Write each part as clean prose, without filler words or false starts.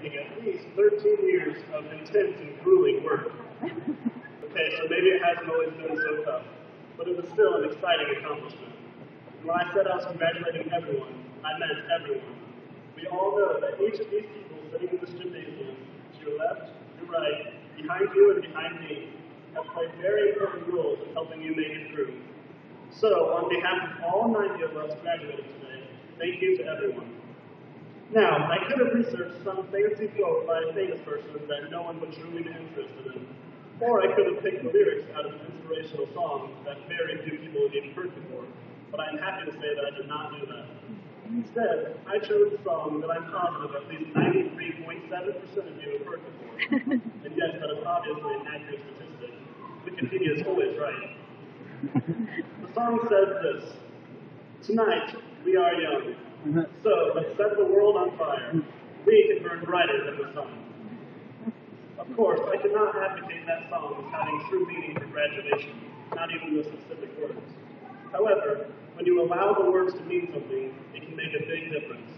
taking at least 13 years of intense and grueling work. Okay, so maybe it hasn't always been so tough, but it was still an exciting accomplishment. And when I said I was congratulating everyone, I meant everyone. We all know that each of these people sitting in this gymnasium, to your left, your right, behind you and behind me, have played very important roles in helping you make it through. So, on behalf of all 90 of us graduating today, thank you to everyone. Now, I could have researched some fancy quote by a famous person that no one would truly be interested in. Or I could have picked the lyrics out of an inspirational song that very few people have even heard before. But I'm happy to say that I did not do that. Instead, I chose a song that I'm positive at least 93.7% of you have heard before. And yes, that is obviously an accurate statistic. Wikipedia is always right. The song says this: "Tonight, we are young. So let's set the world on fire. We can burn brighter than the sun." Of course, I cannot advocate that song as having true meaning for graduation, not even the specific words. However, when you allow the words to mean something, it can make a big difference.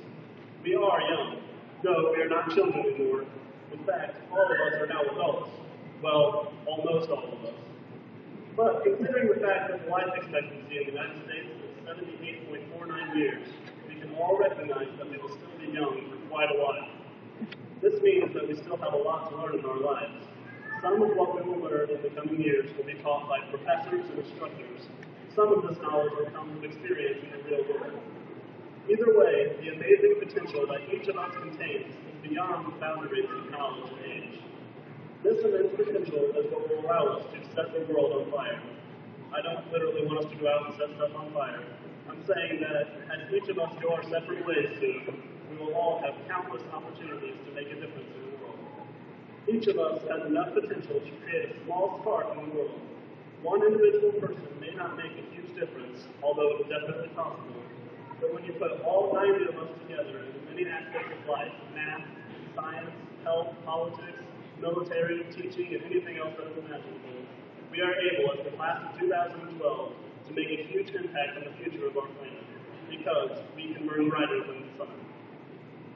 We are young. No, we are not children anymore. In fact, all of us are now adults. Well, almost all of us. But considering the fact that life expectancy in the United States is 78.49 years, we can all recognize that we will still be young for quite a while. This means that we still have a lot to learn in our lives. Some of what we will learn in the coming years will be taught by professors and instructors. Some of this knowledge will come from experience in the real world. Either way, the amazing potential that each of us contains is beyond the boundaries of knowledge and age. This immense potential is what will allow us to set the world on fire. I don't literally want us to go out and set stuff on fire. I'm saying that as each of us go our separate ways soon, we will all have countless opportunities to make a difference in the world. Each of us has enough potential to create a small spark in the world. One individual person may not make a huge difference, although it's definitely possible. But when you put all 90 of us together in many aspects of life, math, science, health, politics, military, teaching, and anything else that is imaginable, we are able, as the class of 2012, to make a huge impact on the future of our planet, because we can burn brighter than the sun.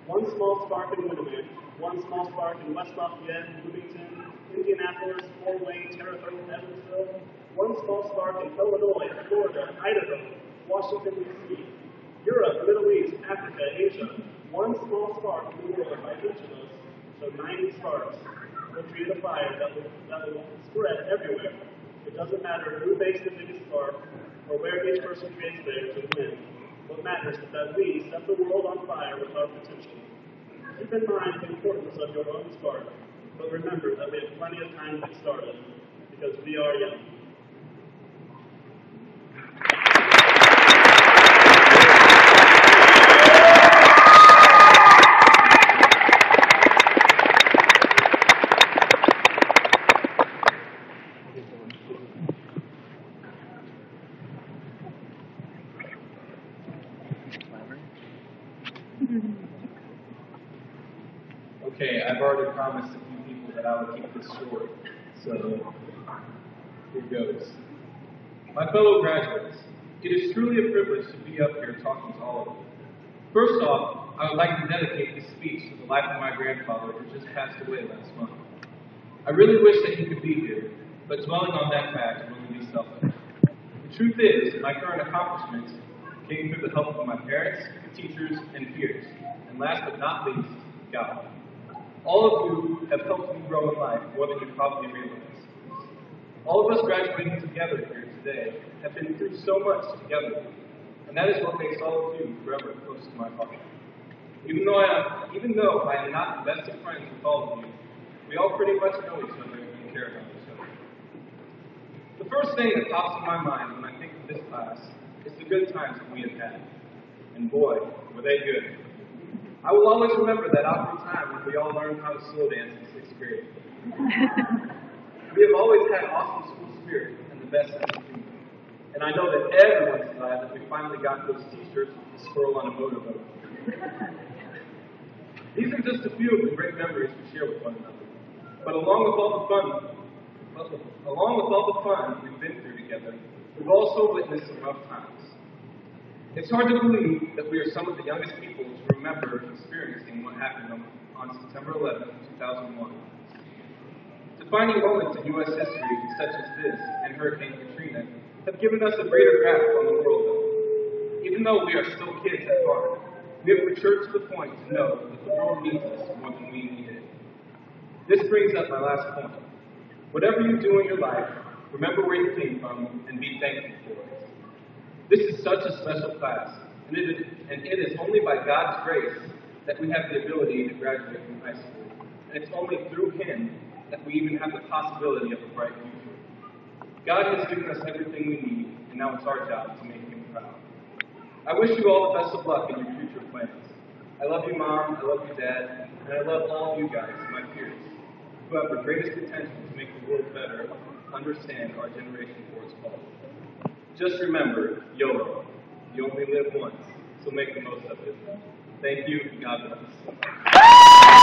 One small spark in Winamac, one small spark in West Lafayette, Bloomington, Indianapolis, Fort Wayne, Terre Haute, Evansville, one small spark in Illinois, Florida, Idaho, Washington, D.C., Europe, Middle East, Africa, Asia. One small spark in the world by each of us, so 90 sparks, will create a fire that will spread everywhere. It doesn't matter who makes the biggest spark or where each person creates theirs and when. What matters is that we set the world on fire with our potential. Keep in mind the importance of your own spark, but remember that we have plenty of time to get started, because we are young. Okay, I've already promised a few people that I would keep this short, so here goes. My fellow graduates, it is truly a privilege to be up here talking to all of you. First off, I would like to dedicate this speech to the life of my grandfather who just passed away last month. I really wish that he could be here, but dwelling on that fact would only be selfish. The truth is, my current accomplishments came through the help of my parents, teachers, and peers, and last but not least, God. All of you have helped me grow in life more than you probably realize. All of us graduating together here today have been through so much together, and that is what makes all of you forever close to my heart. Even though I am not the best of friends with all of you, we all pretty much know each other and care about each other. The first thing that pops in my mind when I think of this class is the good times that we have had. And boy, were they good. I will always remember that awkward time when we all learned how to slow dance in 6th grade. We have always had awesome school spirit and the best sense of humor. And I know that everyone's glad that we finally got those t-shirts with the squirrel on a motorboat. These are just a few of the great memories we share with one another. But along with all the fun we've been through together, we've also witnessed some rough times. It's hard to believe that we are some of the youngest people to remember experiencing what happened on September 11, 2001. Defining moments in U.S. history such as this and Hurricane Katrina have given us a greater grasp on the world, though. Even though we are still kids at heart, we have matured to the point to know that the world needs us more than we need it. This brings up my last point. Whatever you do in your life, remember where you came from and be thankful for it. This is such a special class, and it is only by God's grace that we have the ability to graduate from high school. And it's only through Him that we even have the possibility of a bright future. God has given us everything we need, and now it's our job to make Him proud. I wish you all the best of luck in your future plans. I love you, Mom, I love you, Dad, and I love all of you guys, my peers, who have the greatest potential to make the world better, understand our generation for its call. Just remember, YOLO, you only live once, so make the most of it. Thank you, and God bless.